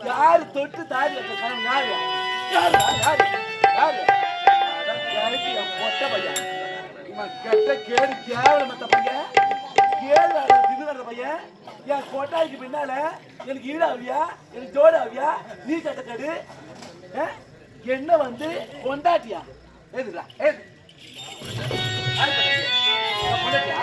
யாரு தொட்டு தாரி யாரு பொட்ட பையன் கெட்ட கேடு கேவல மத்த பையன் கேள்வி திரு பையன் என் கொட்டாய்க்கு பின்னால எனக்கு ஈடாவியா எனக்கு ஜோடாவியா நீ கட்ட கடு என்ன வந்து கொண்டாட்டியா ஏதுடா ஏது கொண்டாட்டியா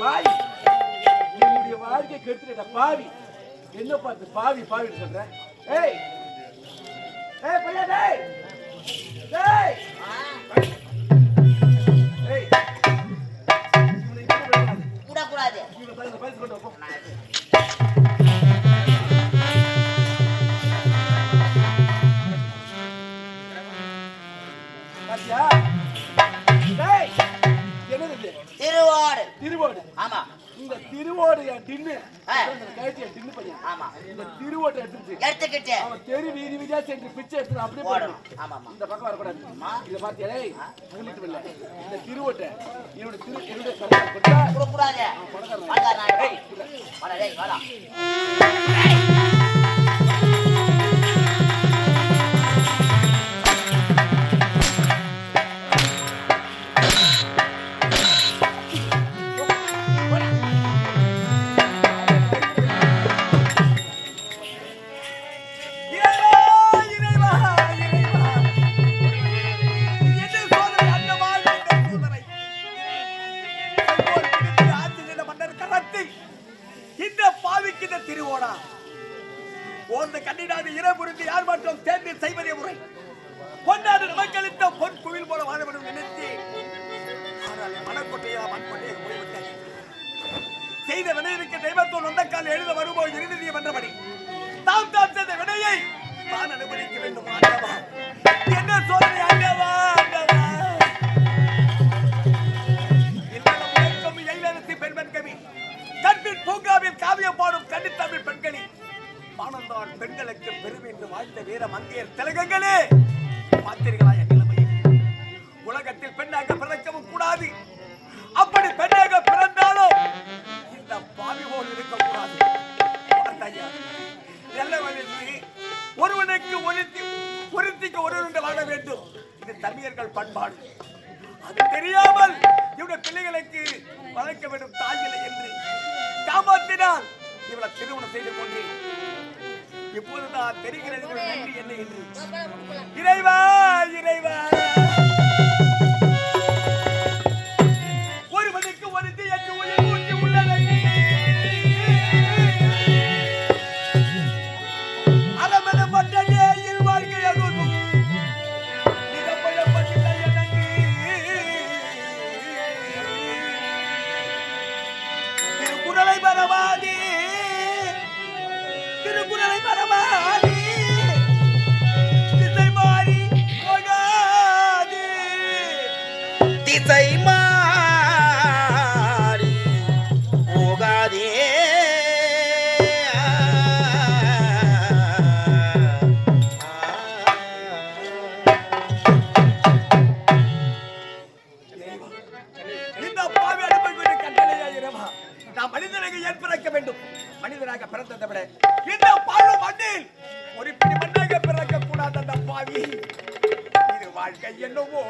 பாவி என்னுடைய வாழ்க்கை கெடுத்துட்ட பாவி. என்ன பார்த்து பாவி பாவி சொல்றேன்? ஏய் ஏய் பையா டேய் டேய் ஏய் கூட கூடாது. இவங்க பைசா கொண்டு போ. பாத்தியா டேய் என்னது திருவோடு? திருவோடு. ஆமா. இந்த திருவோடு டின்னு கைட்டிய டின்னு பையன். ஆமா. இந்த திருவோட்டை எடுத்துக்கிட்டு அவன் தெரு வீதி வீதியா சென்று பிச்சை எடுத்து அப்படியே போடணும். ஆமா. இந்த பக்கம் வரக்கூடாது. இத பாத்தியா டேய் அகலிட்டு இல்ல. இந்த திருவோட்டை என்னோட கல்யாணம் பண்ணா கூட கூடாது. பணக்காரன் டேய் வாடா டேய் வாடா. திருவோடா ஓந்த கண்ணிடாது இரபுரிந்து யார் மட்டும் தேர்ந்து செய்வதே முறை. கொண்டாடு நமக்களித்த பொன் குவில் போல வாழ வேண்டும் நினைத்து மனக்கொட்டையா மண்கொட்டையை போய்விட்டேன். செய்த வினையிற்கு தெய்வத்தோடு நொந்தக்கால் எழுத வருமோ இறுதியை வென்றபடி தாம் செய்த வினையை தான் அனுமதிக்க வேண்டும். ஆண்டவா என்ன சோதனை ஆண்டவா ஆண்டவா. இன்னும் உலகம் எழிலரசி பெண்மண் கவி கண்பின் பூங்காவில் காவியம் பாடும் கண்டித்தமிழ் பெண்களில் மானந்தான் பெண்களுக்கு பெருமை என்று வாழ்ந்த வீர மங்கையர் திலகங்களே பார்த்தீர்களா என் நிலைமை? உலகத்தில் பெண்ணாக பிறக்கவும் கூடாது. அப்படி பெண்ணாக பிறந்தாலும் இந்த பாவி போல் இருக்கக்கூடாது. ஒருவனுக்கு ஒருத்திக்கு ஒருவருண்டு வாழ வேண்டும். இது தமிழர்கள் பண்பாடு. அது தெரியாமல் இவருடைய பிள்ளைகளுக்கு வளர்க்க வேண்டும் தாயில்லை என்று காமாத்தினால் இவளை திருமணம் செய்து கொண்டேன். இப்போதுதான் தெரிகிறது நன்றி என்ன என்று. இறைவா இறைவா ஒருவனுக்கு ஒருத்தி என்று உயிர் ஊற்றி உள்ளதை அறமன மன்னனே இரு வாழ்க்கையாகும் நிகழ்பயப்பதில்லை எனக்கு திருக்குறளை மறவாதே திருக்குறளை மறவாதே திசை மாறி போகாதே திசை மாறி போகாதே. இந்த பாவி அனுபவிக்க கட்டளையா இரவா நான் மனிதனாக ஏற்பிறக்க வேண்டும். மனிதனாக பிறந்ததை விட இந்த பாழ் மண்ணில் ஒரு பிடி மண்ணாக பிறக்க கூடாது. அந்த பாவி இது வாழ்க்கை என்னவோ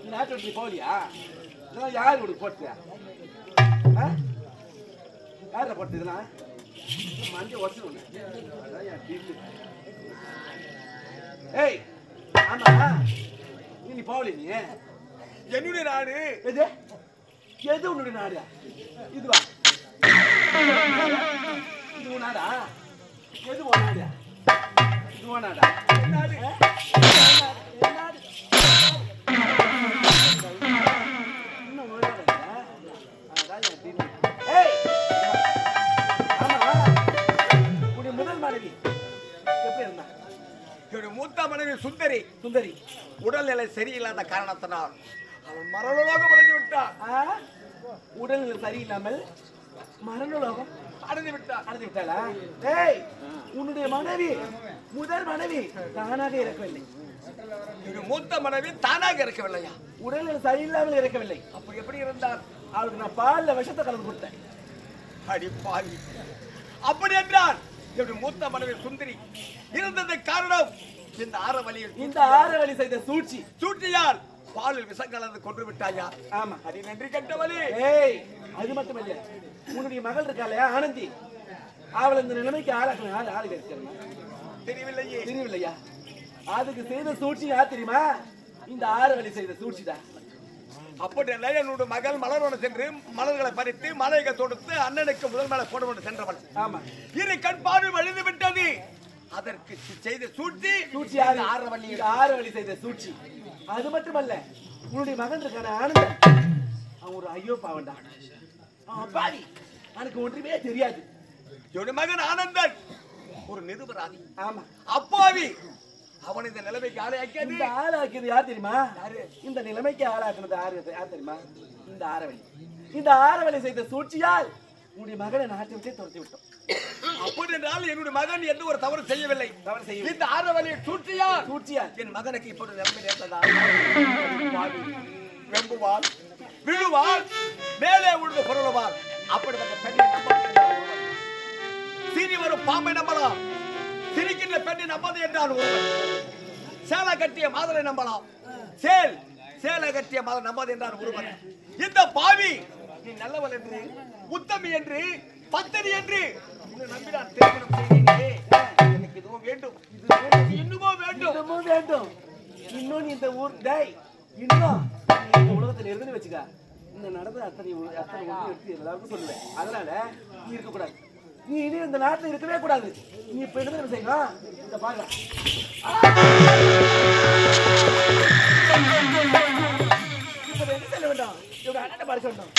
நீ நாட்டு விட்டு போகலையா? இதெல்லாம் யார் உனக்கு போட்டியா? யார போட்டு இதெல்லாம் மஞ்சள் ஒட்டு ஒண்ணு. அதான் என் டீட்டு. ஏய் ஆமா நீ போகல நீ என்னுடைய நாடு எது எது உன்னுடைய நாடு? இதுவா? இது உன் நாடா? எது உன் நாடு? இது உன் நாடா? நாடு இன்னும் ஒரு நாடு இல்ல. அதான் என் டீட்டு. ஏய் ஆமா உன்னுடைய முதல் மனைவி எப்படி இருந்தா? என்னுடைய மூத்த மனைவி சுந்தரி சுந்தரி உடல்நிலை சரியில்லாத காரணத்தினால் அவன் மரணலோகம் அடைந்து விட்டான். உடல்நிலை சரியில்லாமல் மரணலோகம் அடைந்து விட்டான். அடைந்து விட்டாளா? ஏய் உன்னுடைய மனைவி முதல் மனைவி தானாக இறக்கவில்லை. என்னுடைய மூத்த மனைவி தானாக இருக்கவில்லையா? உடல்நிலை சரியில்லாமல் இறக்கவில்லை. அப்படி எப்படி இருந்தார்? அவளுக்கு நான் பால்ல விஷத்தை கலந்து கொடுத்தேன். அடிப்பாவி. அப்படி என்றால் என்னுடைய மூத்த மனைவி சுந்தரி இருந்தது காரணம் இந்த ஆரவழியில் இந்த ஆரவழி செய்த சூழ்ச்சி. சூட்டியால் பாலில் விஷம் கலந்து கொண்டு விட்டாயா? ஆமா. அது நன்றி கட்டவழி. ஏய் அது மட்டும் இல்ல, உன்னுடைய மகள் இருக்காளையா ஆனந்தி, அவள் இந்த நிலைமைக்கு ஆளாக்கணும். யாரு ஆளு தெரியவில்லையே. தெரியவில்லையா? அதுக்கு செய்த சூழ்ச்சி யார் தெரியுமா? இந்த ஆரவழி செய்த சூழ்ச்சிதான். அப்படி இல்லை, என்னுடைய மகள் மலரோடு சென்று மலர்களை பறித்து மலைகள் தொடுத்து அண்ணனுக்கு முதல் மேல போட சென்றவள். ஆமா. இரு கண் பார்வை வழிந்து விட்டது. அதற்கு செய்த சூழ்ச்சி ஆரவழி செய்த சூழ்ச்சி. அது மட்டுமல்ல, உன்னுடைய மகன் இருக்கான ஆனந்தன், அவன் ஒரு ஐயோ பாவண்டா. பாவி, எனக்கு ஒன்றுமே தெரியாது. என்னுடைய மகன் ஆனந்தன் ஒரு நிருபராதி. ஆமா. அப்பாவி, அவன் இந்த நிலைமைக்கு ஆளாக்கியது. இந்த ஆளாக்கியது யார் தெரியுமா? இந்த நிலைமைக்கு ஆளாக்குனது யார் தெரியுமா? இந்த ஆரவழி. இந்த ஆரவழி செய்த சூழ்ச்சியால் உன்னுடைய மகனை நாட்டை விட்டு துரத்தி விட்டோம். அப்படி என்றால் என்னுடைய மகன் எந்த ஒரு தவறு செய்யவில்லை. இந்த ஆரவழியை சூழ்ச்சியால் என் மகனுக்கு இப்போது நிலைமை நேர்ந்ததா? வெம்புவாள், விழுவாள், மேலே உழுது பொருளுவாள். அப்படிப்பட்ட பெண்ணை நம்ப சீறி வரும் பாம்பை நம்பலாம், சிரிக்கின்ற பெண்ணை நம்பாது என்றால் ஒருவன். சேலை கட்டிய மாதரை நம்பலாம், சேலை கட்டிய மாதரை நம்பாது என்றால் ஒருவன். இந்த பாவி நீ நல்லவள் என்று, உத்தமி என்று, பத்தனி என்று நம்பினான் திருமணம் செய்தேனே. எனக்கு இதுவும் வேண்டும், இன்னமும் வேண்டும். இன்னும் இந்த ஊர் டேய், இன்னும் இந்த உலகத்துல இருந்து வச்சுக்க, இந்த நடந்த அத்தனை எடுத்து எல்லாருக்கும் சொல்லுவேன். அதனால நீ இருக்கக்கூடாது. நீ இனி இந்த நாட்டில் இருக்கவே கூடாது. நீ இப்ப என்ன செய்யணும்? இந்த பாருங்க, இப்ப என்ன செய்ய வேண்டாம், இவங்க அண்ணனை படிக்க வேண்டாம்.